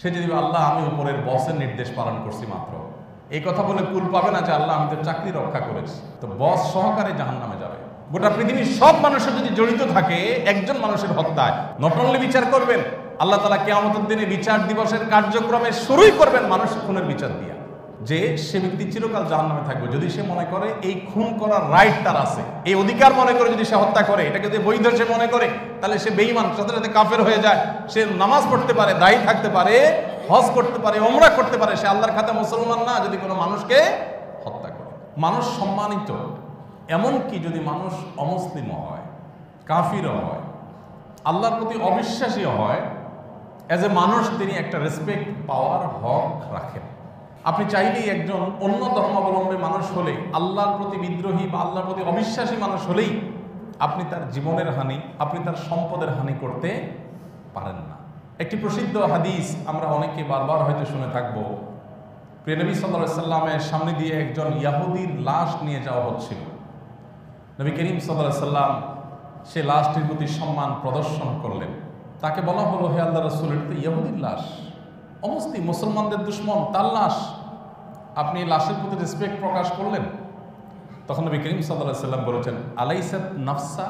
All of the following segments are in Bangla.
সে যদি আল্লাহ আমি উপরের বসের নির্দেশ পালন করছি মাত্র, এই কথা বলে কুল পাবে না যে আল্লাহ আমাদের চাকরি রক্ষা করেছি, তো বস সহকারে জাহান্নামে যাবে। গোটা পৃথিবীর সব মানুষের যদি জড়িত থাকে একজন মানুষের হত্যায়, নট অনলি বিচার করবেন, আল্লাহ তাআলা কিয়ামতের দিনে বিচার দিবসের কার্যক্রমে শুরুই করবেন মানুষ খুনের বিচার দিয়া, যে সে ব্যক্তি চিরকাল জাহান্নামে থাকবে যদি সে মনে করে এই খুন করার রাইট তার আছে, এই অধিকার মনে করে যদি সে হত্যা করে, এটাকে যদি বৈধ সে মনে করে, তাহলে সে বেঈমান, সাথে সাথে কাফের হয়ে যায়। সে নামাজ পড়তে পারে, দায়ী থাকতে পারে, হজ করতে পারে, ওমরা করতে পারে, সে আল্লাহর খাতে মুসলমান না যদি কোনো মানুষকে হত্যা করে। মানুষ সম্মানিত, এমনকি যদি মানুষ অমুসলিম হয়, কাফিরও হয়, আল্লাহর প্রতি অবিশ্বাসীও হয়, এজ এ মানুষ তিনি একটা রেসপেক্ট পাওয়ার হক রাখেন। আপনি চাইলেই একজন অন্য ধর্মাবলম্বী মানুষ হলে, আল্লাহর প্রতি বিদ্রোহী বা আল্লাহর প্রতি অবিশ্বাসী মানুষ হলেই আপনি তার জীবনের হানি, আপনি তার সম্পদের হানি করতে পারেন না। একটি প্রসিদ্ধ হাদিস আমরা অনেকে বারবার হয়তো শুনে থাকবো। প্রিয় নবী সাল্লাল্লাহু আলাইহি সাল্লামের সামনে দিয়ে একজন ইয়াহুদির লাশ নিয়ে যাওয়া হচ্ছিল। নবী করিম সাল্লাল্লাহু আলাইহি সাল্লাম সে লাশটির প্রতি সম্মান প্রদর্শন করলেন। তাকে বলা হলো, হে আল্লাহ রাসূল, এটা তো ইয়াহুদির লাশ, অমুসলিম, মুসলমানদের দুশমন, তার লাশ, আপনি লাশের প্রতি রেসপেক্ট প্রকাশ করলেন। তখন নবী করিম সাল্লাল্লাহু আলাইহি সাল্লাম বলেছেন, আলাইসাত নাফসা,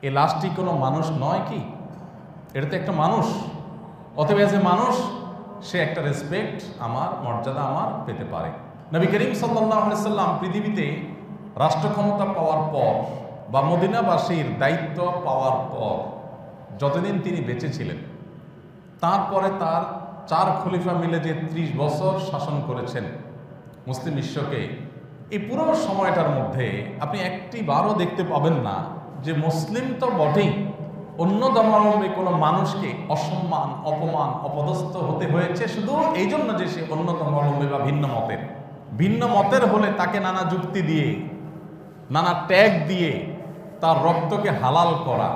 এই লাশটি কোনো মানুষ নয় কি? এটা তো একটা মানুষ, অতএব এজ এ মানুষ সে একটা রেসপেক্ট, আমার মর্যাদা আমার পেতে পারে। নবী করিম সাল্লাল্লাহু আলাইহি সাল্লাম পৃথিবীতে রাষ্ট্র ক্ষমতা পাওয়ার পর বা মদিনাবাসীর দায়িত্ব পাওয়ার পর যতদিন তিনি বেঁচে ছিলেন, তারপরে তার 4 খলিফা মিলে যে 30 বছর শাসন করেছেন মুসলিম বিশ্বকে, এই পুরো সময়টার মধ্যে আপনি একটি বারও দেখতে পাবেন না যে মুসলিম তো বটেই, অন্য ধর্মাবলম্বী কোনো মানুষকে অসম্মান, অপমান, অপদস্থ হতে হয়েছে শুধু এই জন্য যে সে অন্য ধর্মাবলম্বী বা ভিন্ন মতের হলে তাকে নানা যুক্তি দিয়ে, নানা ট্যাগ দিয়ে তার রক্তকে হালাল করা,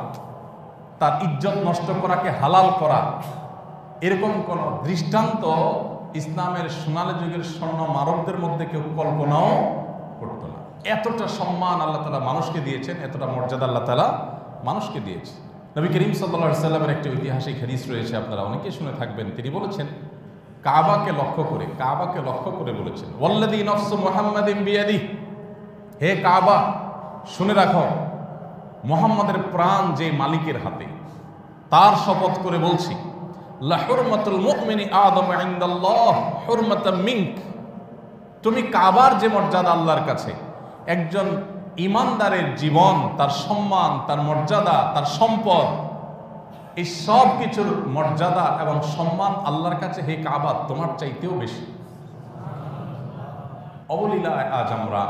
তার ইজ্জত নষ্ট করাকে হালাল করা, এরকম কোন দৃষ্টান্ত ইসলামের সোনালী যুগের স্বর্ণ মারকদের মধ্যে কেউ কল্পনাও করতো না। এতটা সম্মান আল্লাহ তাআলা মানুষকে দিয়েছেন, এতটা মর্যাদা আল্লাহ তাআলা মানুষকে দিয়েছে। নবী করিম সাল্লাল্লাহু আলাইহি সাল্লামের একটা ঐতিহাসিক হাদিস রয়েছে, আপনারা অনেকেই শুনে থাকবেন। তিনি বলেছেন, কাবাকে লক্ষ্য করে বলেছেন, ওয়াল্লাযী নাফসু মুহাম্মাদিন বিয়াদিহি, হে কাবা শুনে রাখো, মুহাম্মাদের প্রাণ যে মালিকের হাতে, তার শপথ করে বলছি, লা হুরমাতুল মুমিনি আযামু ইনদাল্লাহ হুরমাতাম মিনক, তুমি কাবার যে মর্যাদা আল্লাহর কাছে, একজন ঈমানদারের জীবন, তার সম্মান, তার মর্যাদা, তার সম্পদ, এই সব কিছুর মর্যাদা এবং সম্মান আল্লাহর কাছে হে কাবা তোমার চাইতেও বেশি। অবলীলায় আজ আমরা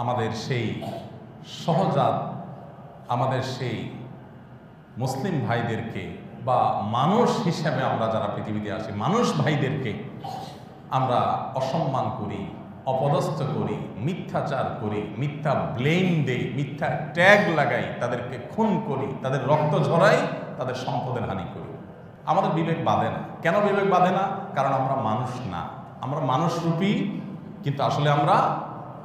আমাদের সেই সহজাত, আমাদের সেই মুসলিম ভাইদেরকে বা মানুষ হিসেবে আমরা যারা পৃথিবীতে আছি, মানুষ ভাইদেরকে আমরা অসম্মান করি, অপদস্থ করি, মিথ্যাচার করি, মিথ্যা ব্লেম দেই, মিথ্যা ট্যাগ লাগাই, তাদেরকে খুন করি, তাদের রক্ত ঝরাই, তাদের সম্পদের হানি করি। আমাদের বিবেক বাঁধে না। কেন বিবেক বাঁধে না? কারণ আমরা মানুষ না। আমরা মানুষরূপী, কিন্তু আসলে আমরা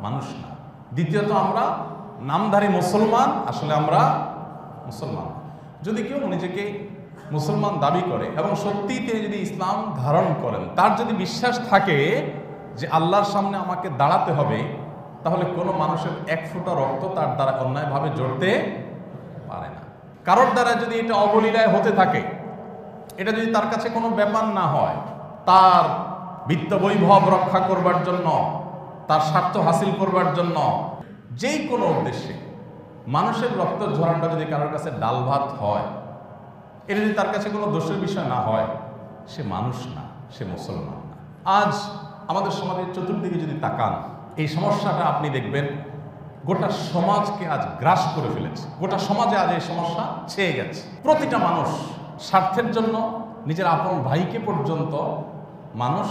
মানুষ না। দ্বিতীয়ত আমরা নামধারী মুসলমান, আসলে আমরা মুসলমান। যদি কেউ নিজেকে মুসলমান দাবি করে এবং সত্যিই তিনি যদি ইসলাম ধারণ করেন, তার যদি বিশ্বাস থাকে যে আল্লাহর সামনে আমাকে দাঁড়াতে হবে, তাহলে কোনো মানুষের 1 ফোঁটা রক্ত তার দ্বারা অন্যায়ভাবে জড়তে পারে না। কারোর দ্বারা যদি এটা অবলীলায় হতে থাকে, এটা যদি তার কাছে কোনো ব্যাপার না হয়, তার বিত্ত বৈভব রক্ষা করবার জন্য, তার স্বার্থ হাসিল করবার জন্য, যেই কোনো উদ্দেশ্যে মানুষের রক্ত ঝরানোটা যদি কারোর কাছে ডাল ভাত হয়, এটা যদি তার কাছে কোনো দোষের বিষয় না হয়, সে মানুষ না, সে মুসলমান না। আজ আমাদের সমাজের চতুর্দিকে যদি তাকান, এই সমস্যাটা আপনি দেখবেন গোটা সমাজকে আজ গ্রাস করে ফেলেছে। গোটা সমাজে আজ এই সমস্যা ছেয়ে গেছে। প্রতিটা মানুষ স্বার্থের জন্য নিজের আপন ভাইকে পর্যন্ত মানুষ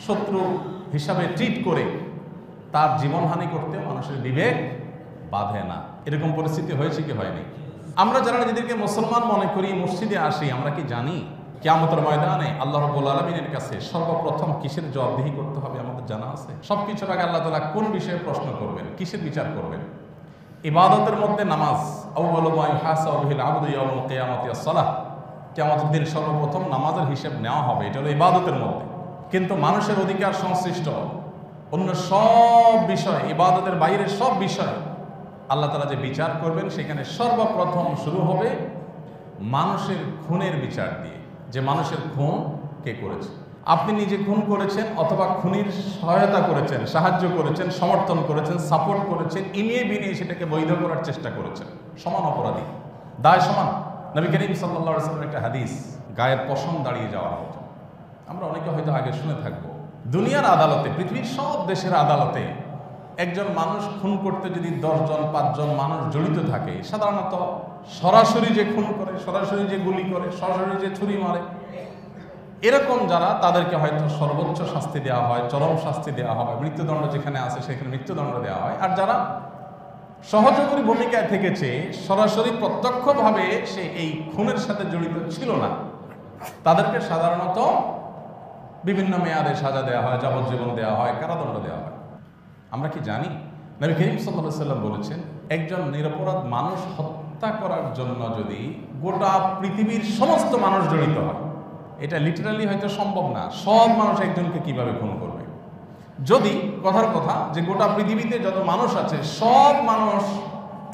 শত্রু হিসাবে ট্রিট করে তার জীবনহানি করতে মানুষের বিবেক বাঁধে না। এরকম পরিস্থিতি হয়েছে কি হয়নি? আমরা যারা নিজেদেরকে মুসলমান মনে করি, মসজিদে আসি, আমরা কি জানি কিয়ামতের ময়দানে আল্লাহ রাব্বুল আলামিনের কাছে সর্বপ্রথম কিসের জবাবদিহি করতে হবে? আমাদের জানা আছে। সবকিছুর আগে আল্লাহ তাআলা কোন বিষয়ে প্রশ্ন করবেন, কিসের বিচার করবেন? ইবাদতের মধ্যে নামাজ, আউয়ালু মা ইউহাসাবু বিহিল আবদু ইয়াউমাল কিয়ামাতি আস-সালাহ। কিয়ামতের দিন সর্বপ্রথম নামাজের হিসেব নেওয়া হবে, এটা হলো ইবাদতের মধ্যে। কিন্তু মানুষের অধিকার সংশ্লিষ্ট অন্য সব বিষয়, ইবাদতের বাইরের সব বিষয় আল্লাহ তাআলা যে বিচার করবেন, সেখানে সর্বপ্রথম শুরু হবে মানুষের খুনের বিচার দিয়ে, যে মানুষের খুন কে করেছে। আপনি নিজে খুন করেছেন অথবা খুনির সহায়তা করেছেন, সাহায্য করেছেন, সমর্থন করেছেন, সাপোর্ট করেছেন, ইনিয়ে বিনিয়ে সেটাকে বৈধ করার চেষ্টা করেছেন, সমান অপরাধী, দায় সমান। নবী করিম সাল্লাল্লাহু আলাইহি ওয়াসাল্লামের একটা হাদিস, গায়ের পশম দাঁড়িয়ে যাওয়ার মতো। আমরা অনেকে হয়তো আগে শুনে থাকবো, দুনিয়ার আদালতে, পৃথিবীর সব দেশের আদালতে একজন মানুষ খুন করতে যদি 10 জন 5 জন মানুষ জড়িত থাকে, সাধারণত সরাসরি যে খুন করে, সরাসরি যে গুলি করে, সরাসরি যে ছুরি মারে, এরকম যারা, তাদেরকে হয়তো সর্বোচ্চ শাস্তি দেওয়া হয়, চরম শাস্তি দেওয়া হয়, মৃত্যুদণ্ড যেখানে আছে সেখানে মৃত্যুদণ্ড দেওয়া হয়। আর যারা সহযোগী ভূমিকায় থেকেছে, সরাসরি প্রত্যক্ষভাবে সে এই খুনের সাথে জড়িত ছিল না, তাদেরকে সাধারণত বিভিন্ন মেয়াদে সাজা দেওয়া হয়, যাবজ্জীবন দেওয়া হয়, কারাদণ্ড দেওয়া হয়। আমরা কি জানি নবী করিম সাল্লাল্লাহু আলাইহি ওয়াসাল্লাম বলেছেন, একজন নিরপরাধ মানুষ হত্যা করার জন্য যদি গোটা পৃথিবীর সমস্ত মানুষ জড়িত হয়, এটা লিটারালি হয়তো সম্ভব না। সব মানুষ একজনকে কিভাবে খুন করবে? যদি কথার কথা যে গোটা পৃথিবীতে যত মানুষ আছে, সব মানুষ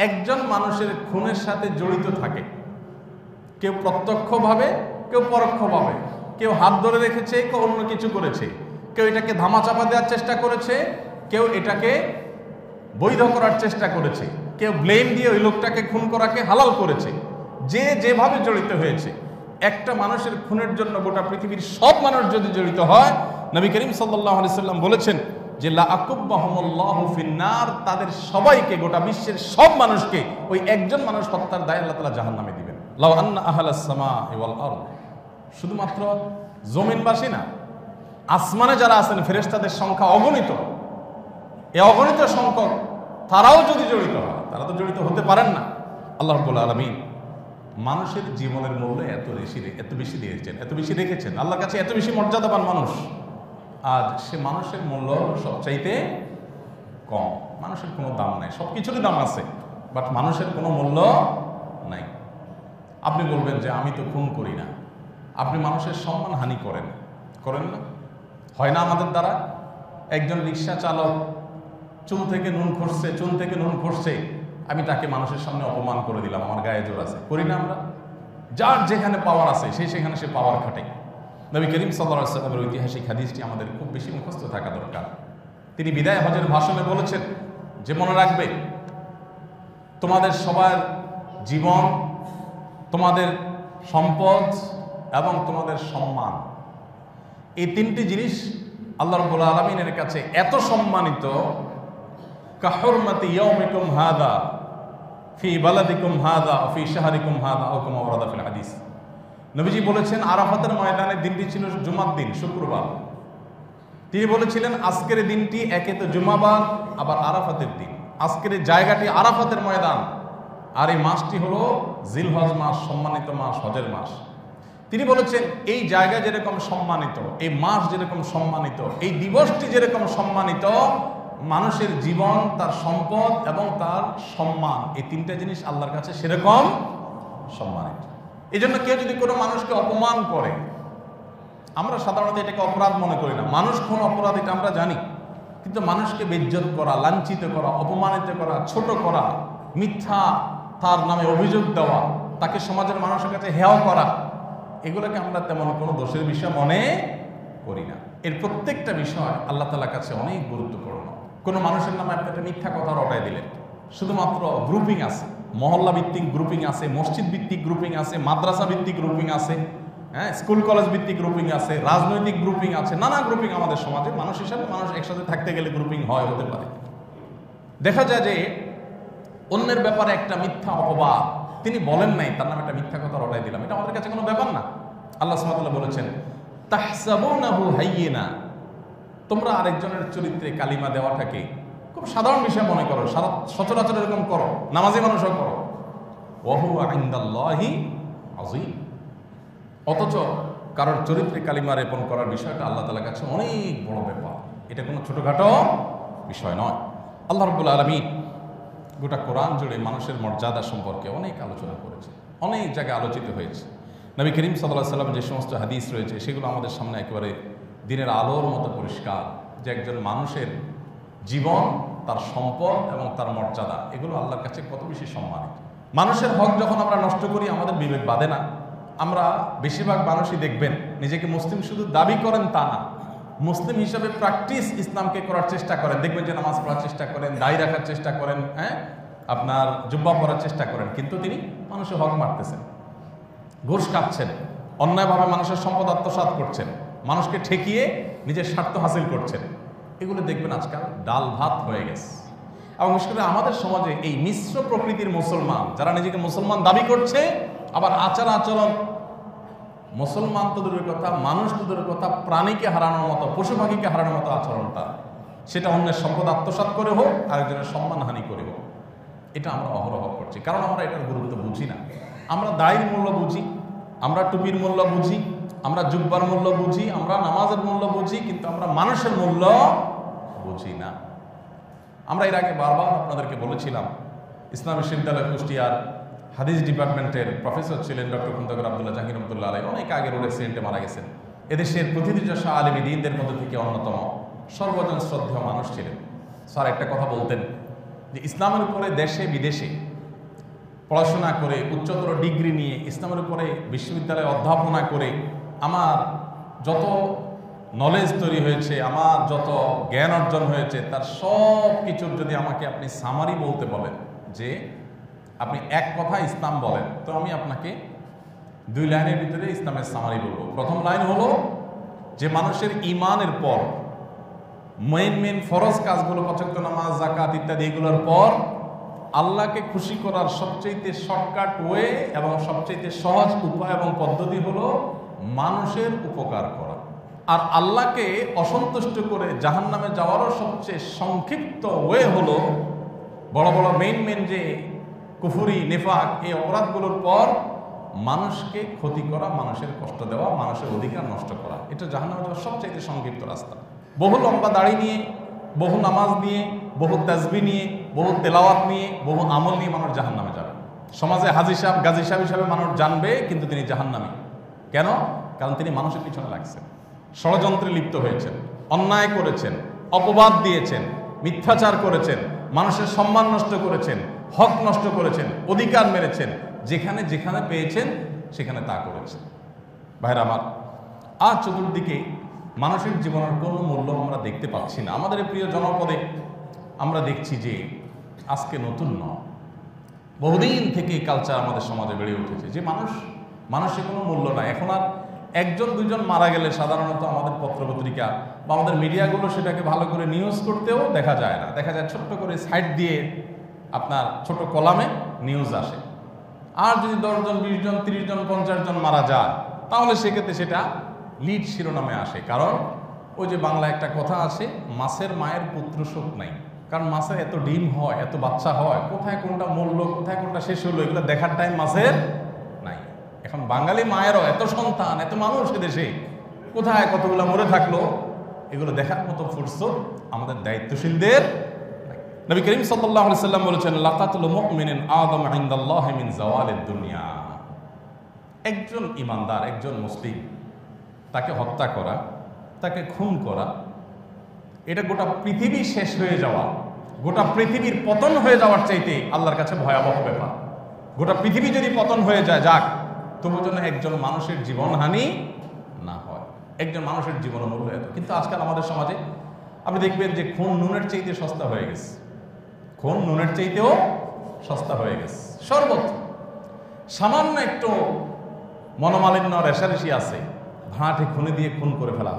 একজন মানুষের খুনের সাথে জড়িত থাকে, কেউ প্রত্যক্ষভাবে, কেউ পরোক্ষভাবে, কেউ হাত ধরে রেখেছে, কেউ অন্য কিছু করেছে, কেউ এটাকে ধামাচাপা দেওয়ার চেষ্টা করেছে, কেউ এটাকে বৈধ করার চেষ্টা করেছে, কেউ ব্লেম দিয়ে ওই লোকটাকে খুন করাকে হালাল করেছে। যে যেভাবে জড়িত হয়েছে, একটা মানুষের খুনের জন্য গোটা পৃথিবীর সব মানুষ যদি জড়িত হয়, নবী করিম সাল্লাল্লাহু আলাইহি ওয়াসাল্লাম বলেছেন যে লা আকুব্বাহুমুল্লাহু ফিন্নার, তাদের সবাইকে, গোটা বিশ্বের সব মানুষকে ওই একজন মানুষ হত্যার দায়ে আল্লাহ তাআলা জাহান্নামে দিবেন। লাউ আন্না আহলাস সামাই ওয়াল আরদ, শুধুমাত্র জমিনবাসী না, আসমানে যারা আছেন ফেরেশতাদের সংখ্যা অগণিত, এই অগণিত সংখ্যক তারাও যদি জড়িত হয়, তারা তো জড়িত হতে পারেন না। আল্লাহ রাব্বুল আলামিন মানুষের জীবনের মূল্য এত বেশি দিয়েছেন, এত বেশি রেখেছেন, আল্লাহর কাছে এত বেশি মর্যাদাবান মানুষ। আজ সে মানুষের মূল্য সবচাইতে কম। মানুষের কোনো দাম নাই, সব কিছুরই দাম আছে, বাট মানুষের কোনো মূল্য নাই। আপনি বলবেন যে আমি তো খুন করি না, আপনি মানুষের সম্মান হানি করেন না? হয় না আমাদের দ্বারা? একজন রিক্সা চালক চুল থেকে নুন খসছে, আমি তাকে মানুষের সামনে অপমান করে দিলাম, আমার গায়ে জোর আছে, করি না আমরা? যার যেখানে পাওয়ার আছে সেখানে সে পাওয়ার খাটে। নবী করিম সাল্লাল্লাহু আলাইহি ওয়াসাল্লামের ঐতিহাসিক হাদিসটি আমাদের খুব বেশি মুখস্থ থাকা দরকার। তিনি বিদায় হজের ভাষণে বলেছেন যে, মনে রাখবে, তোমাদের সবার জীবন, তোমাদের সম্পদ এবং তোমাদের সম্মান, এই তিনটি জিনিস আল্লাহ রাব্বুল আলামিনের কাছে এত সম্মানিত, কাহুরমাতি ইয়াউমিকুম হাদা ফি বালাদিকুম হাদা ফি শাহরিকুম হাদা আও কামা ওয়ারাদা ফিল হাদিস। নবীজি বলেছেন, আরাফাতের ময়দানের দিনটি ছিল জুমার দিন, শুক্রবার। তিনি বলেছিলেন, আজকের দিনটি একে তো জুমাবার, আবার আরাফাতের দিন। আজকের জায়গাটি আরাফাতের ময়দান, আর এই মাসটি হলো জিলহজ মাস, সম্মানিত মাস, হজের মাস। তিনি বলেছেন, এই জায়গা যেরকম সম্মানিত, এই মাস যেরকম সম্মানিত, এই দিবসটি যেরকম সম্মানিত, মানুষের জীবন, তার সম্পদ এবং তার সম্মান, এই তিনটা জিনিস আল্লাহর কাছে সেরকম সম্মানিত। এই জন্য কেউ যদি কোনো মানুষকে অপমান করে, আমরা সাধারণত এটাকে অপরাধ মনে করি না। মানুষ কোন অপরাধ এটা আমরা জানি, কিন্তু মানুষকে বেইজ্জত করা, লাঞ্ছিত করা, অপমানিত করা, ছোট করা, মিথ্যা তার নামে অভিযোগ দেওয়া, তাকে সমাজের মানুষের কাছে হেয় করা, এগুলোকে আমরা তেমন কোনো দোষের বিষয় মনে করি না। এর প্রত্যেকটা বিষয় আল্লাহ তাআলার কাছে অনেক গুরুত্বপূর্ণ। কোনো মানুষের নামে আপনি একটা মিথ্যা কথা রটায় দিলেন, শুধুমাত্র গ্রুপিং আছে, মহল্লা ভিত্তিক গ্রুপিং আছে, মসজিদ ভিত্তিক গ্রুপিং আছে, মাদ্রাসা ভিত্তিক গ্রুপিং আছে, হ্যাঁ, স্কুল কলেজ ভিত্তিক গ্রুপিং আছে, রাজনৈতিক গ্রুপিং আছে, নানা গ্রুপিং আমাদের সমাজে। মানুষ হিসাবে মানুষ একসাথে থাকতে গেলে গ্রুপিং হতে পারে। দেখা যায় যে অন্যের ব্যাপারে একটা মিথ্যা অপবাদ তিনি বলেন নাই, তার নামে একটা মিথ্যা কথা রটাই দিলাম, এটা আমাদের কাছে কোনো ব্যাপার না। আল্লাহ সুবহানাহু ওয়া তাআলা বলেছেন, তাহসাবুনাহু হাইয়িনা, তোমরা আরেকজনের চরিত্রে কালিমা দেওয়াটাকে খুব সাধারণ বিষয় মনে করো, সচরাচর এরকম করো, নামাজি মানুষও করো, ওয়া হুয়া ইনদাল্লাহি আযীম। অথচ কারোর চরিত্রে কালিমা রেপন করার বিষয়টা আল্লাহ তাআলার কাছে অনেক বড় ব্যাপার, এটা কোনো ছোটখাটো বিষয় নয়। আল্লাহ রাব্বুল আলামিন গোটা কোরআন জুড়ে মানুষের মর্যাদা সম্পর্কে অনেক আলোচনা করেছে, অনেক জায়গায় আলোচিত হয়েছে। নবী করিম সাল্লাল্লাহু আলাইহি ওয়াসাল্লাম যে সমস্ত হাদিস রয়েছে সেগুলো আমাদের সামনে একেবারে দিনের আলোর মতো পরিষ্কার, যে একজন মানুষের জীবন, তার সম্পদ এবং তার মর্যাদা এগুলো আল্লাহর কাছে কত বেশি সম্মানিত। মানুষের হক যখন আমরা নষ্ট করি আমাদের বিবেক বাঁধে না। আমরা বেশিরভাগ মানুষই দেখবেন নিজেকে মুসলিম শুধু দাবি করেন তা না, মুসলিম হিসাবে প্র্যাকটিস ইসলামকে করার চেষ্টা করেন। দেখবেন যে নামাজ পড়ার চেষ্টা করেন, দাড়ি রাখার চেষ্টা করেন, আপনার জুব্বা পরার চেষ্টা করেন, কিন্তু তিনি মানুষের হক মারতেছেন, ঘুষ খাচ্ছেন, অন্যায়ভাবে মানুষের সম্পদ আত্মসাৎ করছেন, মানুষকে ঠেকিয়ে নিজের স্বার্থ হাসিল করছেন। এগুলো দেখবেন আজকাল ডাল ভাত হয়ে গেছে। এবং বিশেষ করে আমাদের সমাজে এই মিশ্র প্রকৃতির মুসলমান, যারা নিজেকে মুসলমান দাবি করছে, আবার আচার আচরণ মুসলমান তো দূরের কথা, মানুষ তো দূরের কথা, প্রাণীকে হারানোর মতো, পশু পাখিকে হারানোর মতো আচরণটা, সেটা অন্যের সম্পদ আত্মসাৎ করে হোক, আরেকজনের সম্মানহানি করে হোক, এটা আমরা অহরহ করছি। কারণ আমরা এটার গুরুত্ব বুঝি না। আমরা দায়ের মূল্য বুঝি, আমরা টুপির মূল্য বুঝি, আমরা জুব্বার মূল্য বুঝি, আমরা নামাজের মূল্য বুঝি, কিন্তু আমরা মানুষের মূল্য বুঝি না। আমরা এর আগে বারবার আপনাদেরকে বলেছিলাম, ইসলাম বিশ্ববিদ্যালয় কুষ্টিয়ার হাদিস ডিপার্টমেন্টের প্রফেসর ছিলেন ডক্টর খন্দকার আব্দুল্লাহ জাহাঙ্গীর রহমতুল্লাহ আলাইহি, অনেক আগের রোড অ্যাক্সিডেন্টে মারা গেছেন। এদেশের প্রতিনিধিশা আলেম দ্বীনদের মধ্যে থেকে অন্যতম সর্বজন শ্রদ্ধেয় মানুষ ছিলেন। স্যার একটা কথা বলতেন যে ইসলামের উপরে দেশে বিদেশে পড়াশোনা করে, উচ্চতর ডিগ্রি নিয়ে ইসলামের উপরে বিশ্ববিদ্যালয়ে অধ্যাপনা করে আমার যত নলেজ তৈরি হয়েছে, আমার যত জ্ঞান অর্জন হয়েছে, তার সব কিছুর যদি আমাকে আপনি সামারি বলতে বলেন, যে আপনি এক কথা ইসলাম বলেন, তো আমি আপনাকে 2 লাইনের ভিতরে ইসলামের সামারি বলবো। প্রথম লাইন হলো যে মানুষের ইমানের পর মেইন ফরজ কাজগুলো, পাঁচ ওয়াক্ত নামাজ, যাকাত ইত্যাদি, এগুলোর পর আল্লাহকে খুশি করার সবচেয়ে শর্টকাট ওয়ে এবং সবচেয়ে সহজ উপায় এবং পদ্ধতি হলো মানুষের উপকার করা। আর আল্লাহকে অসন্তুষ্ট করে জাহান্নামে যাওয়ারও সবচেয়ে সংক্ষিপ্ত ওয়ে হলো বড় বড় মেইন যে কুফরি, নেফাক, এই অপরাধগুলোর পর মানুষকে ক্ষতি করা, মানুষের কষ্ট দেওয়া, মানুষের অধিকার নষ্ট করা, এটা জাহান্নামে যাওয়ার সবচেয়ে সংক্ষিপ্ত রাস্তা। বহু লম্বা দাড়ি নিয়ে, বহু নামাজ নিয়ে, বহু তাসবিহ নিয়ে, বহু তেলাওয়াত নিয়ে, বহু আমল নিয়ে মানুষ জাহান্নামে যাবে। সমাজে হাজী সাহেব, গাজী সাহেব হিসাবে মানুষ জানবে, কিন্তু তিনি জাহান্নামী। কেন? কারণ তিনি মানুষের পিছনে লাগছেন, ষড়যন্ত্রে লিপ্ত হয়েছেন, অন্যায় করেছেন, অপবাদ দিয়েছেন, মিথ্যাচার করেছেন, মানুষের সম্মান নষ্ট করেছেন, হক নষ্ট করেছেন, অধিকার মেরেছেন, যেখানে যেখানে পেয়েছেন সেখানে তা করেছেন। ভাইরা আমার, আজ চতুর্দিকে মানুষের জীবনের কোনো মূল্য আমরা দেখতে পাচ্ছি না। আমাদের প্রিয় জনপদে আমরা দেখছি যে আজকে নতুন নয়, বহুদিন থেকে কালচার আমাদের সমাজে বেড়ে উঠেছে যে মানুষের কোনো মূল্য নাই। এখন আর 1-2 মারা গেলে সাধারণত আমাদের পত্রপত্রিকা বা আমাদের মিডিয়াগুলো সেটাকে ভালো করে নিউজ করতেও দেখা যায় না। দেখা যায় ছোট্ট করে সাইড দিয়ে আপনার ছোট কলামে নিউজ আসে। আর যদি 10 জন, 20 জন, 30 জন, 50 জন মারা যায়, তাহলে সেক্ষেত্রে সেটা লিড শিরোনামে আসে। কারণ ওই যে বাংলা একটা কথা আছে, মাছের মায়ের পুত্র শোক নাই। কারণ মাছের এত ডিম হয়, এত বাচ্চা হয়, কোথায় কোনটা মরলো, কোথায় কোনটা শেষ হলো, এগুলো দেখার টাইম মাছের নাই। এখন বাঙালি মায়েরও এত সন্তান, এত মানুষ দেশে, কোথায় কতগুলো মরে থাকলো, এগুলো দেখার মতো ফুরসত আমাদের দায়িত্বশীলদের। নবী করিম সাল্লাল্লাহু আলাইহি সাল্লাম বলেছেন, লাকাতুল মুমিনিন আযম ইনদাল্লাহি মিন যাওয়ালিদ দুনিয়া। একজন ইমানদার, একজন মুসলিম, তাকে হত্যা করা, তাকে খুন করা, এটা গোটা পৃথিবী শেষ হয়ে যাওয়া, গোটা পৃথিবীর পতন হয়ে যাওয়ার চাইতে আল্লাহর কাছে ভয়াবহ ব্যাপার। গোটা পৃথিবী যদি পতন হয়ে যায়, যাক, তবু যেন একজন মানুষের জীবনহানি না হয়, একজন মানুষের জীবন মূল্য এত। কিন্তু আজকাল আমাদের সমাজে আপনি দেখবেন যে খুন নুনের চাইতে সস্তা হয়ে গেছে, খুন নুনের চাইতেও সস্তা হয়ে গেছে। সর্বত্র সামান্য একটু মনোমালিন্য, রেশারেশি আছে, ভাঁটে খুনে দিয়ে খুন করে ফেলা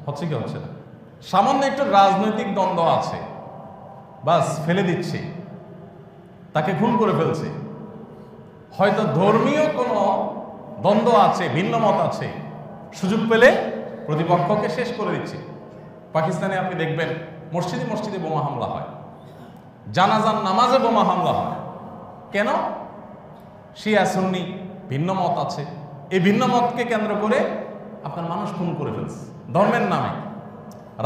হচ্ছে কি হচ্ছে না? সামান্য একটু রাজনৈতিক দ্বন্দ্ব আছে, বাস ফেলে দিচ্ছে, তাকে খুন করে ফেলছে। হয়তো ধর্মীয় কোনো দ্বন্দ্ব আছে, ভিন্ন মত আছে, সুযোগ পেলে প্রতিপক্ষকে শেষ করে দিচ্ছে। পাকিস্তানে আপনি দেখবেন মসজিদে মসজিদে বোমা হামলা হয়, জানাজার নামাজে বোমা হামলা হয়। কেন? শিয়া সুন্নি ভিন্ন মত আছে, এই ভিন্ন মতকে কেন্দ্র করে আপনার মানুষ খুন করে ফেলছে। ধর্মের নামে,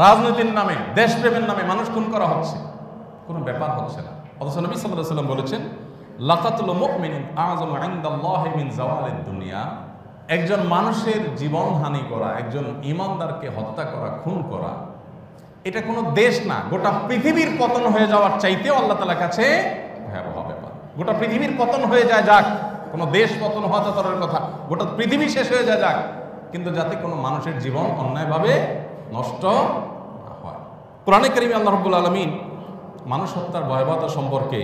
রাজনীতির নামে, দেশপ্রেমের নামে মানুষ খুন করা হচ্ছে, কোনো ব্যাপার হচ্ছে না। অথচ নবী সাল্লাল্লাহু আলাইহি ওয়াসাল্লাম বলেছেন, লাকাতুল মুমিনিন আযম ইনদাল্লাহি মিন যাওয়ালিদ দুনিয়া। একজন মানুষের জীবনহানি করা, একজন ইমানদারকে হত্যা করা, খুন করা, এটা কোনো দেশ না, গোটা পৃথিবীর পতন হয়ে যাওয়ার চাইতেও আল্লাহ তাআলার কাছে ভয়াবহ ব্যাপার। গোটা পৃথিবীর পতন হয়ে যায় যাক, কোনো দেশ পতন হওয়া তো দূরের কথা, গোটা পৃথিবী শেষ হয়ে যায় যাক, কিন্তু যাতে কোনো মানুষের জীবন অন্যায়ভাবে নষ্ট না হয়। কোরআনে কারিমে আল্লাহ রাব্বুল আলামিন মানুষ হত্যার ভয়াবহতা সম্পর্কে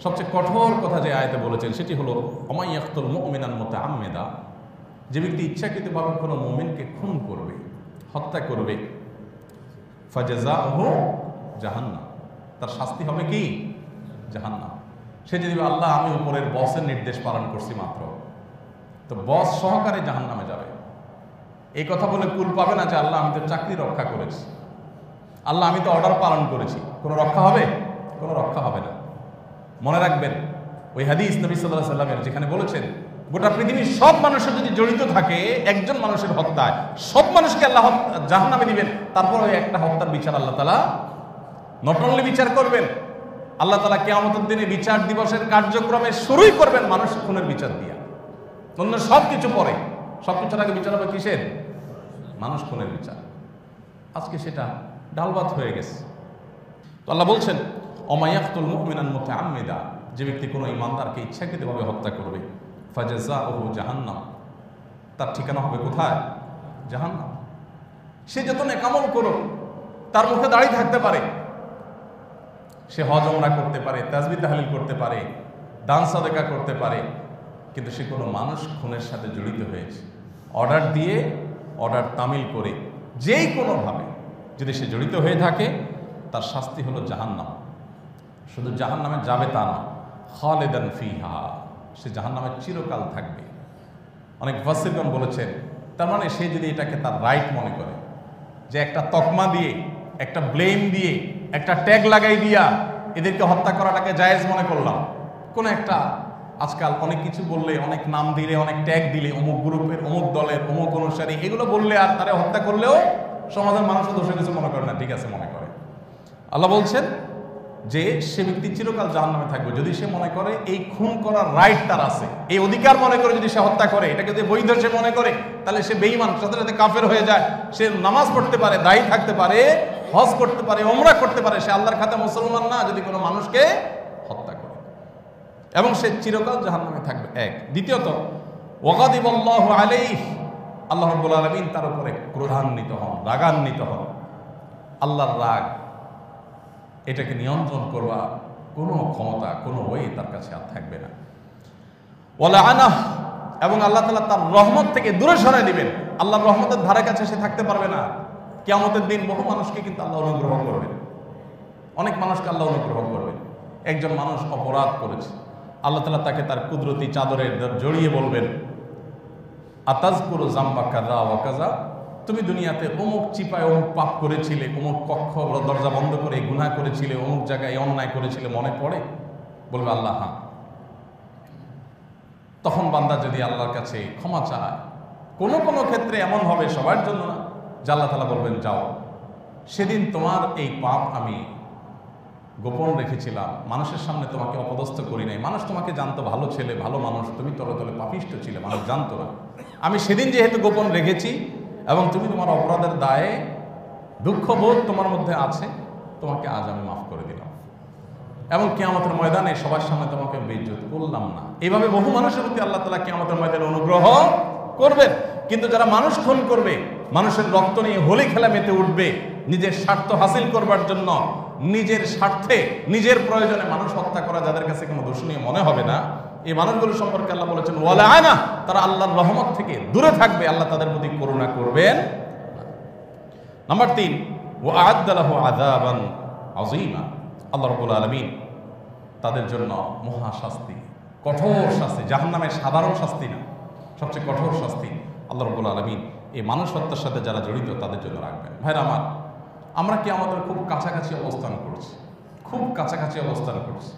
সবচেয়ে কঠোর কথা যে আয়াতে বলেছেন সেটি হলো ওমাই ইয়াকতুল মুমিনান মুতাআম্মিদা, যে ব্যক্তি ইচ্ছাকৃতভাবে কোনো মুমিনকে খুন করবে, হত্যা করবে, ফাজাযাউহু জাহান্নাম, তার শাস্তি হবে কি? জাহান্নাম। সে যদি আল্লাহ আমি উপরের বসের নির্দেশ পালন করছি মাত্র, তো বস সহকারে জাহান্নামে যাবে। এই কথা বলে কুল পাবে না যে আল্লাহ আমি তো চাকরি রক্ষা করেছি, আল্লাহ আমি তো অর্ডার পালন করেছি, কোনো রক্ষা হবে? কোনো রক্ষা হবে না। মনে রাখবেন ওই হাদিস নবী সাল্লাল্লাহু আলাইহি ওয়াসাল্লামের, যেখানে বলেছেন গোটা পৃথিবীর সব মানুষের যদি জড়িত থাকে একজন মানুষের হত্যায়, সব মানুষকে আল্লাহ জাহান্নামে দিবেন। তারপর ওই একটা হত্যার বিচার আল্লাহ তাআলা নট অনলি বিচার করবেন, আল্লাহ তাআলা কিয়ামতের দিনে বিচার দিবসের কার্যক্রমে শুরুই করবেন মানুষ খুনের বিচার দিয়া। অন্য সব কিছু পরে, সব কিছুর আগে বিচার হবে কিসের? মানুষ খুনের বিচার। আজকে সেটা ডালভাত হয়ে গেছে। তো আল্লাহ বলছেন ওমা ইয়াকতুল মুমিনান মুতাআম্মিদা, যে ব্যক্তি কোনো ইমানদারকে ইচ্ছাকৃতভাবে হত্যা করবে, ফাজাযাউহু জাহান্নাম, তার ঠিকানা হবে কোথায়? জাহান্নাম। সে যত নেকামল করুক, তার মুখে দাঁড়িয়ে থাকতে পারে, সে হজ ওমরা করতে পারে, তাসবিহ তাহলিল করতে পারে, দান সাদাকা করতে পারে, কিন্তু সে কোনো মানুষ খুনের সাথে জড়িত হয়েছে, অর্ডার দিয়ে, অর্ডার তামিল করে যেই কোনোভাবে যদি সে জড়িত হয়ে থাকে, তার শাস্তি হলো জাহান্নাম। শুধু জাহান্নামে যাবে তা নয়, খালিদান ফিহা, সে জাহান্নামে চিরকাল থাকবে। অনেক মুফাসসিরগণ বলেছেন, তার মানে সে যদি এটাকে তার রাইট মনে করে, যে একটা তকমা দিয়ে, একটা ব্লেম দিয়ে, একটা ট্যাগ লাগাই দিয়া এদেরকে হত্যা করাটাকে জায়েজ মনে করলাম, কোন একটা আজকাল অনেক কিছু বললে, অনেক নাম দিলে, অনেক ট্যাগ দিলে, অমুক গ্রুপের, অমুক দলের, অমুক অনুসারী, এগুলো বললে আর তারা হত্যা করলেও সমাজের মানুষও দোষে কিছু মনে করে না, ঠিক আছে মনে করে। আল্লাহ বলছেন যে সে ব্যক্তি চিরকাল জাহান্নামে থাকবে যদি সে মনে করে এই খুন করার রাইট তার আছে, এই অধিকার মনে করে যদি সে হত্যা করে, এটাকে যদি বৈধ সে মনে করে, তাহলে সে বেঈমান, সাথে সাথে কাফের হয়ে যায়। সে নামাজ পড়তে পারে, দায়ী থাকতে পারে, হজ করতে পারে, ওমরা করতে পারে, সে আল্লাহর খাতে মুসলমান না যদি কোনো মানুষকে হত্যা করে, এবং সে চিরকাল জাহান্নামে থাকবে। এক। দ্বিতীয়ত, ওয়াগাদিবাল্লাহু আলাইহি, আল্লাহ রাব্বুল আলামিন তার উপরে ক্রোধান্বিত হন, রাগান্বিত হন। আল্লাহর রাগ, এটাকে নিয়ন্ত্রণ করবা কোনো ক্ষমতা, কোনো ওয়ে তার কাছে আর থাকবে না। ওয়ালা আনাহ, এবং আল্লাহ তাআলা তার রহমত থেকে দূরে সরাই দিবেন। আল্লাহর রহমতের ধারে কাছে সে থাকতে পারবে না। কিয়ামতের দিন বহু মানুষকে কিন্তু আল্লাহ অনুগ্রহ করবেন, অনেক মানুষকে আল্লাহ অনুগ্রহ করবেন। একজন মানুষ অপরাধ করেছে, আল্লাহ তাআলা তাকে তার কুদরতি চাদরে জড়িয়ে বলবেন, আতাজকুরু যামবা কাযা ওয়া কাযা, তুমি দুনিয়াতে অমুক চিপায় অমুক পাপ করেছিলে, অমুক কক্ষ দরজা বন্ধ করে গুনাহ করেছিলে, অমুক জায়গায় অন্যায় করেছিলে, মনে পড়ে? বলবে আল্লাহ হ্যাঁ। তখন বান্দা যদি আল্লাহর কাছে ক্ষমা চায়, কোনো কোনো ক্ষেত্রে এমন হবে, সবার জন্য না, যে আল্লাহ তাআলা বলবেন যাও, সেদিন তোমার এই পাপ আমি গোপন রেখেছিলাম, মানুষের সামনে তোমাকে অপদস্থ করি নাই, মানুষ তোমাকে জানতো ভালো ছেলে, ভালো মানুষ, তুমি তলে তলে পাপিষ্ঠ ছিলে, মানুষ জানতো না। আমি সেদিন যেহেতু গোপন রেখেছি এবং তুমি তোমার অপরাধের দায়ে দুঃখবোধ তোমার মধ্যে আছে, তোমাকে আজ আমি মাফ করে দিলাম, এবং কিয়ামতের ময়দানে সবার সামনে তোমাকে বেইজ্জত করলাম না। এইভাবে বহু মানুষের প্রতি আল্লাহ তাআলা কিয়ামতের ময়দানে অনুগ্রহ করবেন। কিন্তু যারা মানুষ খুন করবে, মানুষের রক্ত নিয়ে হোলি খেলা মেতে উঠবে, নিজের স্বার্থ হাসিল করবার জন্য, নিজের স্বার্থে, নিজের প্রয়োজনে মানুষ হত্যা করা যাদের কাছে কোনো দোষণীয় মনে হবে না, এই মানুষগুলো সম্পর্কে আল্লাহ বলেছেন ওয়ালা আনা, তারা আল্লাহর রহমত থেকে দূরে থাকবে, আল্লাহ তাদের প্রতি করুণা করবেন। নাম্বার 3, ওয়া আ'আদ্দা লাহু আযাবান আযীমা, আল্লাহ রাব্বুল আলামিন তাদের জন্য মহা শাস্তি, কঠোর শাস্তি, জাহান্নামের সাধারণ শাস্তি না, সবচেয়ে কঠোর শাস্তি আল্লাহ রাব্বুল আলামিন এই মানুষ হত্যার সাথে যারা জড়িত তাদের জন্য রাখবেন। ভাইরা আমার, আমরা কি আমাদের খুব কাছাকাছি অবস্থান করছি, খুব কাছাকাছি অবস্থান করছি।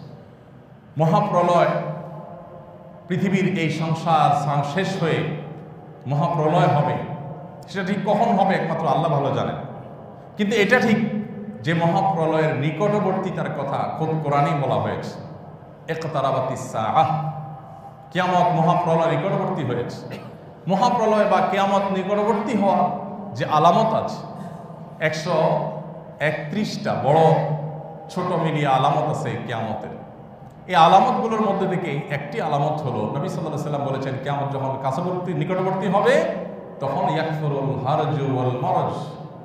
মহাপ্রলয়, পৃথিবীর এই সংসার শেষ হয়ে মহাপ্রলয় হবে, সেটা ঠিক কখন হবে একমাত্র আল্লাহ ভালো জানেন। কিন্তু এটা ঠিক যে মহাপ্রলয়ের নিকটবর্তীতার কথা খুব কোরআনেই বলা হয়েছে, ইকতারাবাতিস সাআহ, কিয়ামত মহাপ্রলয় নিকটবর্তী হয়েছে। মহাপ্রলয় বা কিয়ামত নিকটবর্তী হওয়ার যে আলামত আছে 131টা বড় ছোট মিলিয়ে আলামত আছে কিয়ামতের। এই আলামতগুলোর মধ্যে থেকে একটি আলামত হলো, নবী সাল্লাল্লাহু আলাইহি ওয়াসাল্লাম বলেছেন, কিয়ামত যখন কাছাবর্তী নিকটবর্তী হবে তখন ইয়াকসুরুল হারজু ওয়াল মারজ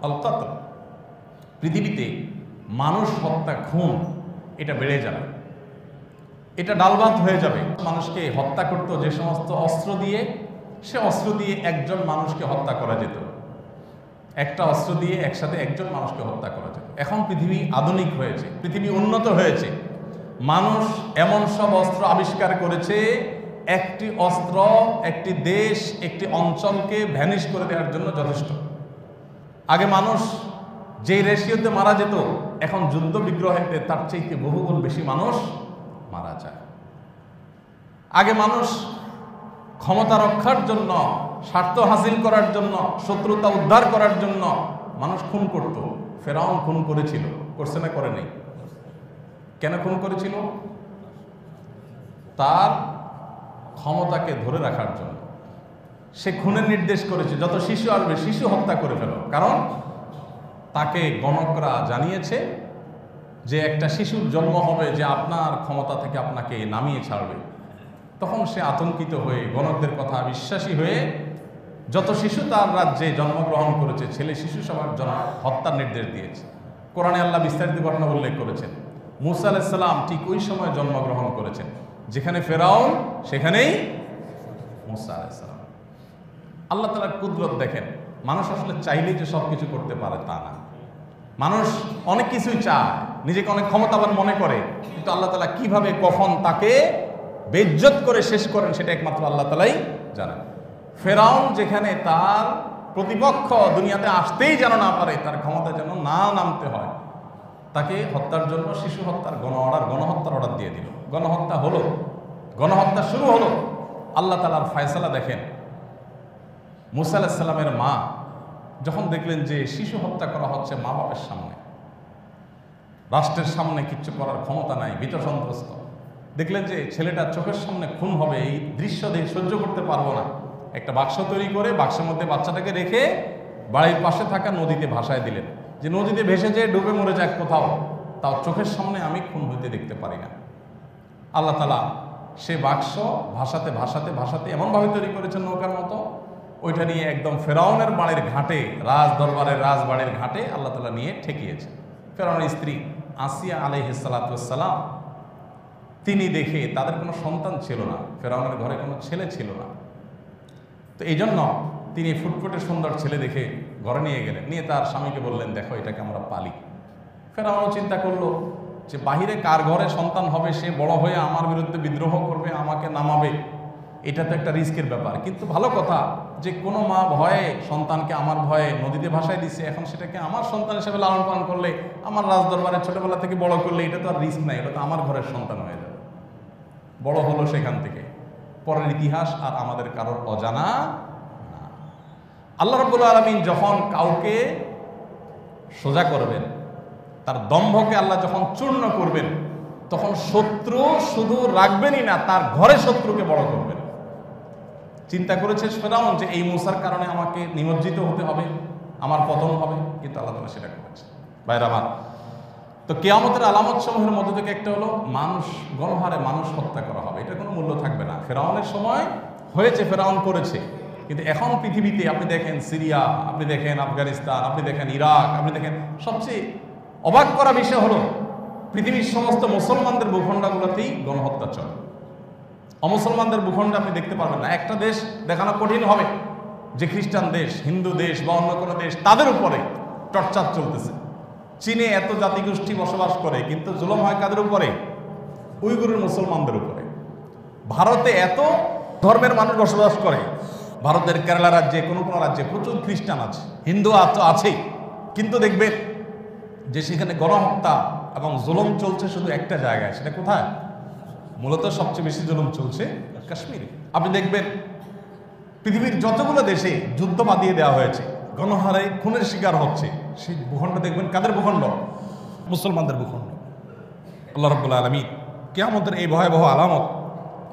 আল কতল, পৃথিবীতে মানুষ হত্যা, খুন এটা বেড়ে যাবে, এটা ডালভাত হয়ে যাবে। মানুষকে হত্যা করতো যে সমস্ত অস্ত্র দিয়ে, সে অস্ত্র দিয়ে একজন মানুষকে হত্যা করা যেত, একটা অস্ত্র দিয়ে একসাথে একজন মানুষকে হত্যা করা যেত। এখন পৃথিবী আধুনিক হয়েছে, পৃথিবী উন্নত হয়েছে, মানুষ এমন সব অস্ত্র আবিষ্কার করেছে, একটি অস্ত্র একটি দেশ একটি অঞ্চলকে ভ্যানিশ করে দেওয়ার জন্য যথেষ্ট। আগে মানুষ যেই রেশিওতে মারা যেত, এখন যুদ্ধ বিগ্রহেতে তার চাইতে বহুগুণ বেশি মানুষ মারা যায়। আগে মানুষ ক্ষমতা রক্ষার জন্য, স্বার্থ হাসিল করার জন্য, শত্রুতা উদ্ধার করার জন্য মানুষ খুন করত। ফেরাউন খুন করেছিল, করছে না করে নেই? কেন খুন করেছিল? তার ক্ষমতাকে ধরে রাখার জন্য সে খুনের নির্দেশ করেছে, যত শিশু আসবে শিশু হত্যা করে ফেলো। কারণ তাকে গণকরা জানিয়েছে যে একটা শিশুর জন্ম হবে যে আপনার ক্ষমতা থেকে আপনাকে নামিয়ে ছাড়বে। তখন সে আতঙ্কিত হয়ে, গণকদের কথা বিশ্বাসী হয়ে যত শিশু তার রাজ্যে জন্মগ্রহণ করেছে, ছেলে শিশু সবার জন্য হত্যার নির্দেশ দিয়েছে। কোরআনে আল্লাহ বিস্তারিত ঘটনা উল্লেখ করেছেন। মূসা আলাইহিস সালাম ঠিক ওই সময় জন্মগ্রহণ করেছেন, যেখানে ফেরাউন সেখানেই মূসা আলাইহিস সালাম। আল্লাহ তাআলার কুদরত দেখেন। মানুষ আসলে চাইলেই যে সব কিছু করতে পারে তা না। মানুষ অনেক কিছুই চায়, নিজেকে অনেক ক্ষমতাবান মনে করে, কিন্তু আল্লাহ তাআলা কিভাবে কখন তাকে বেইজ্জত করে শেষ করেন সেটা একমাত্র আল্লাহ তাআলাই জানেন। ফেরাউন যেখানে তার প্রতিপক্ষ দুনিয়াতে আসতেই যেন না পারে, তার ক্ষমতা যেন না নামতে হয়, তাকে হত্যার জন্য শিশু হত্যার গণহত্যার অর্ডার দিয়ে দিল। গণহত্যা হলো, গণহত্যা শুরু হলো। আল্লাহ তাআলার ফয়সালা দেখেন। মূসা আলাইহিস সালামের মা যখন দেখলেন যে শিশু হত্যা করা হচ্ছে মা বাবার সামনে, রাষ্ট্রের সামনে কিচ্ছু করার ক্ষমতা নাই, ভীত সন্ত্রস্ত, দেখলেন যে ছেলেটার চোখের সামনে খুন হবে, এই দৃশ্য দেখে সহ্য করতে পারবো না। একটা বাক্স তৈরি করে বাক্সের মধ্যে বাচ্চাটাকে রেখে বাড়ির পাশে থাকা নদীতে ভাসায় দিলেন, যে নদীতে ভেসে যেয়ে ডুবে মরে যাক কোথাও, তাও চোখের সামনে আমি খুন হইতে দেখতে পারি না। আল্লাহ তাআলা সে বাক্স ভাসাতে ভাসাতে ভাসাতে এমনভাবে তৈরি করেছেন নৌকার মতো, ওইটা নিয়ে একদম ফেরাউনের বাড়ির ঘাটে, রাজবাড়ির ঘাটে আল্লাহ তাআলা নিয়ে ঠেকিয়েছে। ফেরাউনের স্ত্রী আসিয়া আলাইহিস সালাতু ওয়াস সালাম, তিনি দেখে তাদের কোনো সন্তান ছিল না, ফেরাউনের ঘরে কোনো ছেলে ছিল না, তো এই জন্য তিনি ফুটফুটে সুন্দর ছেলে দেখে ঘরে নিয়ে গেলেন, নিয়ে তার স্বামীকে বললেন, দেখো এটাকে আমরা পালি। ফেরাউনও চিন্তা করলো যে বাহিরে কার ঘরে সন্তান হবে, সে বড় হয়ে আমার বিরুদ্ধে বিদ্রোহ করবে, আমাকে নামাবে, এটা তো একটা রিস্কের ব্যাপার। কিন্তু ভালো কথা যে কোনো মা ভয়ে সন্তানকে আমার ভয়ে নদীতে ভাসায় দিচ্ছে, এখন সেটাকে আমার সন্তান হিসেবে লালন পালন করলে, আমার রাজদরবারে ছোটবেলা থেকে বড় করলে, এটা তো আর রিস্ক নাই, এটা তো আমার ঘরের সন্তান হয়ে যাবে। বড় হলো সেখান থেকে। পরের ইতিহাস আর আমাদের কারোর অজানা না। আল্লাহ রাব্বুল আলামিন যখন কাউকে সোজা করবেন, তার দম্ভকে আল্লাহ যখন চূর্ণ করবেন, তখন শত্রু শুধু রাখবেনই না, তার ঘরে শত্রুকে বড় করবেন। চিন্তা করেছে ফেরাউন যে এই মূসার কারণে আমাকে নিমজ্জিত হতে হবে, আমার পতন হবে, কিন্তু আল্লাহ তাআলা সেটা করেছে। ভাইরা আমার, তো কিয়ামতের আলামত সমূহের মধ্যে থেকে একটা হলো মানুষ, গণহারে মানুষ হত্যা করা হবে, এটা কোনো মূল্য থাকবে না। ফেরাউনের সময় হয়েছে, ফেরাউন করেছে, কিন্তু এখন পৃথিবীতে আপনি দেখেন সিরিয়া, আপনি দেখেন আফগানিস্তান, আপনি দেখেন ইরাক, আপনি দেখেন, সবচেয়ে অবাক করা বিষয় হলো পৃথিবীর সমস্ত মুসলমানদের ভূখণ্ডগুলোতেই গণহত্যা চলে। অমুসলমানদের ভূখণ্ডে আপনি দেখতে পারবেন না। একটা দেশ দেখানো কঠিন হবে যে খ্রিস্টান দেশ, হিন্দু দেশ বা অন্য কোনো দেশ, তাদের উপরে টর্চার চলতেছে। চীনে এত জাতিগোষ্ঠী বসবাস করে, কিন্তু জুলুম হয় কাদের উপরে? উইগুরের মুসলমানদের উপরে। ভারতে এত ধর্মের মানুষ বসবাস করে, ভারতের কেরালা রাজ্যে কোনো কোনো রাজ্যে প্রচুর খ্রিস্টান আছে, হিন্দু আছেই, কিন্তু দেখবেন যে সেখানে গণহত্যা এবং জুলুম চলছে শুধু একটা জায়গায়। সেটা কোথায়? মূলত সবচেয়ে বেশি জুলুম চলছে কাশ্মীরে। আপনি দেখবেন পৃথিবীর যতগুলো দেশে যুদ্ধ বাঁধিয়ে দেওয়া হয়েছে, গণহারে খুনের শিকার হচ্ছে, সেই ভূখণ্ড দেখবেন কাদের ভূখণ্ড? মুসলমানদের ভূখণ্ড। আল্লাহ রাব্বুল আলামিন কিয়ামতের এই ভয়াবহ আলামত,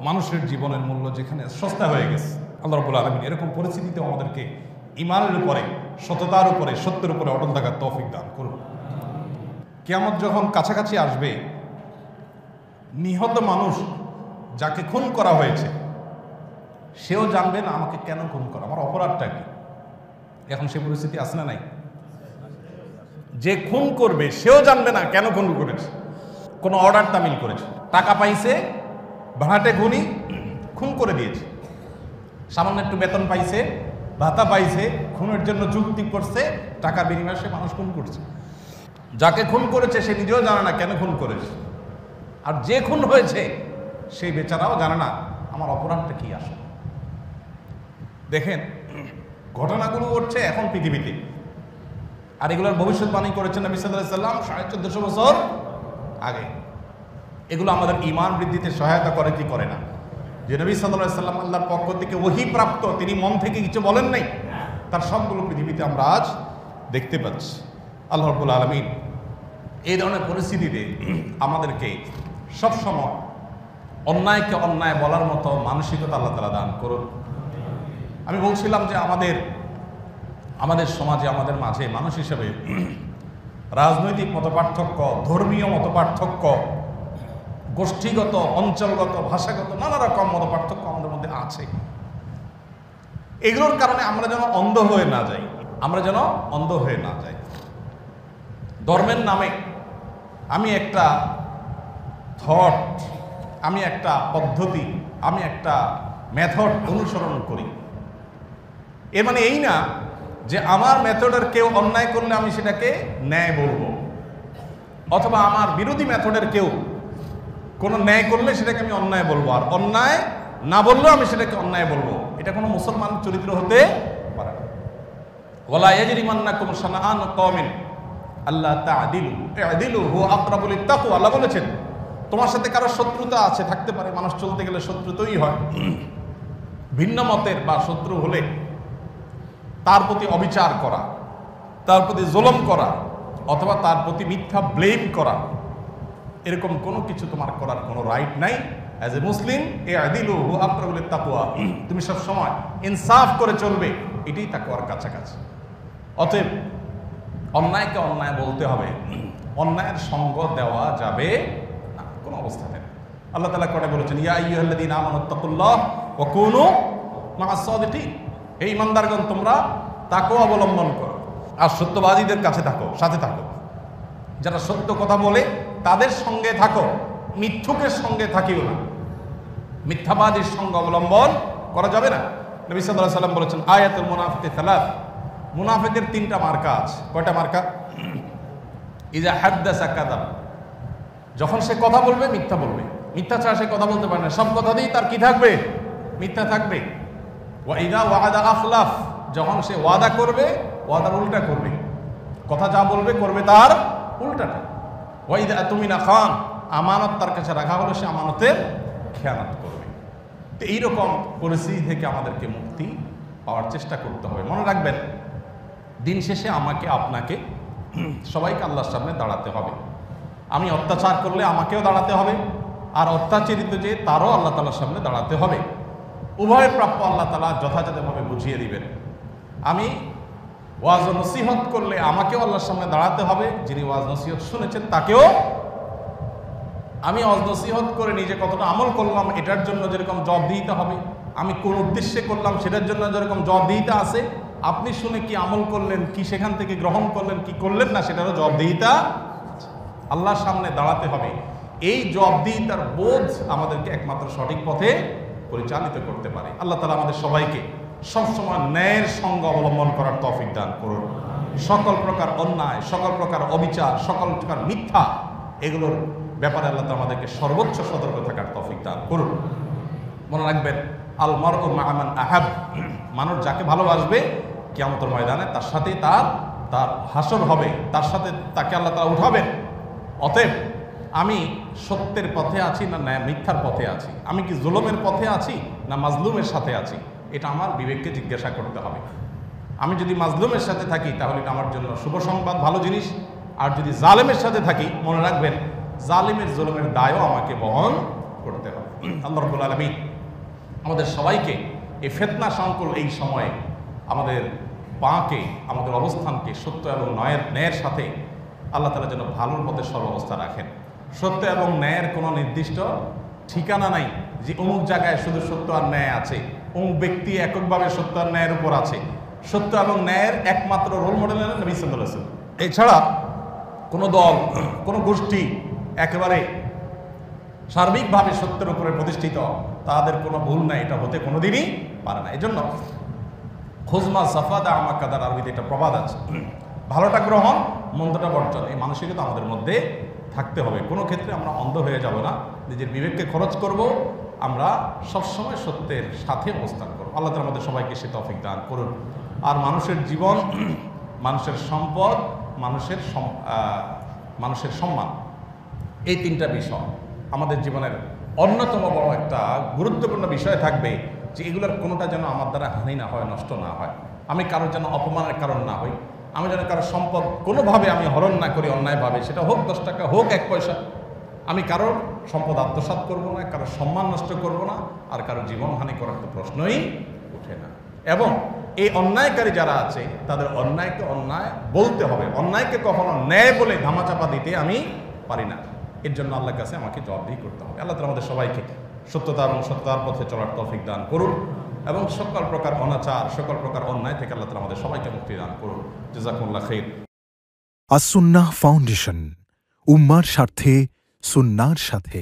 মানুষের জীবনের মূল্য যেখানে সস্তা হয়ে গেছে, আল্লাহ রাব্বুল আলামিন এরকম পরিস্থিতিতে আমাদেরকে ঈমানের উপরে, সততার উপরে, সত্যের উপরে অটল থাকার তৌফিক দান করুন। কিয়ামত যখন কাছাকাছি আসবে, নিহত মানুষ যাকে খুন করা হয়েছে সেও জানবে না আমাকে কেন খুন করা, আমার অপরাধটা কি। এখন সে পরিস্থিতি আসে না নাই? যে খুন করবে সেও জানবে না কেন খুন করেছে, কোনো অর্ডার তামিল করেছে, টাকা পাইছে, ভাড়াটে খুনি খুন করে দিয়েছে, সামান্য একটু বেতন পাইছে, ভাতা পাইছে, খুনের জন্য চুক্তি করছে, টাকার বিনিময়ে সে মানুষ খুন করছে। যাকে খুন করেছে সে নিজেও জানে না কেন খুন করেছে, আর যে খুন হয়েছে সেই বেচারাও জানে না আমার অপরাধটা কি আসে। দেখেন, ঘটনাগুলো ঘটছে এখন পৃথিবীতে, আর এগুলোর ভবিষ্যৎবাণী করেছেন নবী সাল্লাল্লাহু আলাইহি ওয়াসাল্লাম 1450 বছর আগে। এগুলো আমাদের ঈমান বৃদ্ধিতে সহায়তা করে কি করে না? যে নবী সাল্লাল্লাহু আলাইহি ওয়াসাল্লাম আল্লাহর পক্ষ থেকে ওহী প্রাপ্ত, তিনি মন থেকে কিছু বলেন নাই, তার সবগুলো পৃথিবীতে আমরা আজ দেখতে পাচ্ছি। আল্লাহ রাব্বুল আলামিন এই ধরনের পরিস্থিতিতে আমাদেরকে সবসময় অন্যায়কে অন্যায় বলার মতো মানসিকতা আল্লাহ তাআলা দান করুন। আমি বলছিলাম যে আমাদের সমাজে, আমাদের মাঝে মানুষ হিসেবে রাজনৈতিক মতপার্থক্য, ধর্মীয় মতপার্থক্য, গোষ্ঠীগত, অঞ্চলগত, ভাষাগত নানা রকম মতপার্থক্য আমাদের মধ্যে আছে। এগুলোর কারণে আমরা যেন অন্ধ হয়ে না যাই, ধর্মের নামে আমি একটা থট, আমি একটা পদ্ধতি, আমি একটা মেথড অনুসরণ করি। এর মানে এই না যে আমার মেথডের কেউ অন্যায় করলে আমি সেটাকে ন্যায় বলবো, অথবা আমার বিরোধী মেথডের কেউ কোনো ন্যায় করলে সেটাকে আমি অন্যায় বলবো, আর অন্যায় না বললেও আমি সেটাকে অন্যায় বলবো। এটা কোনো মুসলমান চরিত্র হতে পারে না। ওয়ালা ইয়াজরিমান্নাকুম শানাআনু কওমিন আল্লা তা'দিলু ই'দিলু হুয়া আকরাবু লিত-তাকওয়া। আল্লাহ বলেছেন, তোমার সাথে কারো শত্রুতা আছে, থাকতে পারে, মানুষ চলতে গেলে শত্রুতাই হয়। ভিন্ন মতের বা শত্রু হলে তার প্রতি অবিচার করা, তার প্রতি জুলুম করা, অথবা তার প্রতি মিথ্যা ব্লেম করা, এরকম কোনো কিছু তোমার করার কোনো রাইট নাই। অ্যাজ এ মুসলিম, ই'দিলু হুয়া আকরাবু লিত-তাকওয়া, তুমি সব সময় ইনসাফ করে চলবে, এটাই তাকওয়ার কাছাকাছি। অতএব অন্যায়কে অন্যায় বলতে হবে, অন্যায়ের সঙ্গ দেওয়া যাবে না কোনো অবস্থাতে। আল্লাহ তাআলা কোরআনে বলেছেন, ইয়া আইয়ুহাল্লাযীনা আমানুত্তাকুল্লাহ ওয়া কুনু মা'আস সাদিকিন, হে ঈমানদারগণ তোমরা তাকওয়া অবলম্বন করো আর সত্যবাদীদের কাছে থাকো, সাথে থাকো। যারা সত্য কথা বলে তাদের সঙ্গে থাকো, মিথ্যুকের সঙ্গে থাকিও না, মিথ্যাবাদীর সঙ্গ অবলম্বন করা যাবে না। নবী সাল্লাল্লাহু আলাইহি ওয়াসাল্লাম বলেছেন, আয়াতুল মুনাফিকি সালাত, মুনাফিকের তিনটা মার্কা আছে। কয়টা মার্কা? ইযা হাদ্দাসা কাযাব, যখন সে কথা বলবে মিথ্যা বলবে, মিথ্যা ছাড়া সে কথা বলতে পারে না, সব কথা দিয়ে তার কি থাকবে? মিথ্যা থাকবে। ওয়া ইযা ওয়া'আদা আখলাফ, যখন সে ওয়াদা করবে ওয়াদার উল্টা করবে, কথা যা বলবে করবে তার উল্টাটা। ওয়া ইযা আতুমিনা খান, আমানত তার কাছে রাখা হলো সে আমানতের খেয়ানত করবে। তো এইরকম পরিস্থিতি থেকে আমাদেরকে মুক্তি পাওয়ার চেষ্টা করতে হবে। মনে রাখবেন, দিন শেষে আমাকে, আপনাকে, সবাইকে আল্লাহর সামনে দাঁড়াতে হবে। আমি অত্যাচার করলে আমাকেও দাঁড়াতে হবে, আর অত্যাচারিত যে তারও আল্লাহ তাআলার সামনে দাঁড়াতে হবে। উভয়ের প্রাপ্য আল্লাহ তাআলা যথাযথভাবে বুঝিয়ে দিবেন। আমি ওয়াজ ও নসিহত করলে আমাকেও আল্লাহর সামনে দাঁড়াতে হবে, যিনি ওয়াজ নসিহত শুনেছেন তাকেও। আমি ওয়াজ নসিহত করে নিজে কতটা আমল করলাম এটার জন্য যেরকম জবাবদিহিতা হবে, আমি কোন উদ্দেশ্যে করলাম সেটার জন্য যেরকম জবাবদিহিতা আছে, আপনি শুনে কি আমল করলেন, কি সেখান থেকে গ্রহণ করলেন, কি করলেন না, সেটারও জবাবদিহিতা আল্লাহর সামনে দাঁড়াতে হবে। এই জবাবদিহিতার বোধ আমাদেরকে একমাত্র সঠিক পথে পরিচালিত করতে পারে। আল্লাহ তাআলা আমাদের সবাইকে সবসময় ন্যায়ের সঙ্গ অবলম্বন করার তৌফিক দান করুন। সকল প্রকার অন্যায়, সকল প্রকার অবিচার, সকল প্রকার মিথ্যা, এগুলোর ব্যাপারে আল্লাহ তাআলা আমাদেরকে সর্বোচ্চ সতর্ক থাকার তৌফিক দান করুন। মনে রাখবেন, আল মারউ মা'a মান আহাব, মানুষ যাকে ভালোবাসবে কিয়ামতের ময়দানে তার সাথে তার হাসর হবে, তার সাথে তাকে আল্লাহ তাআলা উঠাবেন। অতএব আমি সত্যের পথে আছি না মিথ্যার পথে আছি, আমি কি জুলুমের পথে আছি না মাজলুমের সাথে আছি, এটা আমার বিবেককে জিজ্ঞাসা করতে হবে। আমি যদি মাজলুমের সাথে থাকি তাহলে এটা আমার জন্য শুভ সংবাদ, ভালো জিনিস। আর যদি জালেমের সাথে থাকি, মনে রাখবেন জালিমের জুলুমের দায়ও আমাকে বহন করতে হবে। আল্লাহ রাব্বুল আলামিন আমাদের সবাইকে এই ফিতনা সংকুল এই সময়ে আমাদের পাকে, আমাদের অবস্থানকে সত্য এবং ন্যায়ের সাথে আল্লাহ তাআলা যেন ভালোর পথে সর্বাবস্থা রাখেন। সত্য এবং ন্যায়ের কোনো নির্দিষ্ট ঠিকানা নাই যে অমুক জায়গায় শুধু সত্য আর ন্যায় আছে, অমুক ব্যক্তি এককভাবে সত্য আর ন্যায়ের উপর আছে। সত্য এবং ন্যায়ের একমাত্র রোল মডেল হলেন নবী সাল্লাল্লাহু আলাইহি ওয়াসাল্লাম। এছাড়া কোনো দল, কোনো গোষ্ঠী একেবারে সার্বিকভাবে সত্যের উপরে প্রতিষ্ঠিত, তাদের কোনো ভুল নাই, এটা হতে কোনোদিনই পারে না। এই জন্য খুজমা সাফাদা আমাকাদার আরবিতে একটা প্রবাদ আছে, ভালোটা গ্রহণ, মন্দটা বর্জন। এই মানসিকতা আমাদের মধ্যে থাকতে হবে। কোনো ক্ষেত্রে আমরা অন্ধ হয়ে যাব না, নিজের বিবেককে খরচ করব, আমরা সবসময় সত্যের সাথে অবস্থান করব। আল্লাহ তাআলা আমাদের সবাইকে সে তৌফিক দান করুন। আর মানুষের জীবন, মানুষের সম্পদ, মানুষের সম্মান, এই তিনটা বিষয় আমাদের জীবনের অন্যতম বড় একটা গুরুত্বপূর্ণ বিষয় থাকবে, যে এগুলোর কোনোটা যেন আমার দ্বারা হানি না হয়, নষ্ট না হয়, আমি কারোর যেন অপমানের কারণ না হই, আমি যেন কারোর সম্পদ কোনোভাবে আমি হরণ না করি অন্যায়ভাবে, সেটা হোক 10 টাকা, হোক 1 পয়সা। আমি কারোর সম্পদ আত্মসাৎ করব না, কারোর সম্মান নষ্ট করব না, আর কারোর জীবনহানি করার তো প্রশ্নই ওঠে না। এবং এই অন্যায়কারী যারা আছে তাদের অন্যায়কে অন্যায় বলতে হবে, অন্যায়কে কখনো ন্যায় বলে ধামাচাপা দিতে আমি পারি না। এর জন্য আল্লাহর কাছে আমাকে জবাবদিহি করতে হবে। আল্লাহ তাআলা আমাদের সবাইকে সত্যতা এবং সত্যতার পথে চলার তৌফিক দান করুন, এবং সকল প্রকার অনাচার, সকল প্রকার অন্যায় থেকে আল্লাহ তাআলা আমাদের সবাইকে মুক্তি দান করুন। জাযাকুমুল্লাহ খাইর। আস-সুন্নাহ ফাউন্ডেশন, উম্মার স্বার্থে সুন্নাহর সাথে।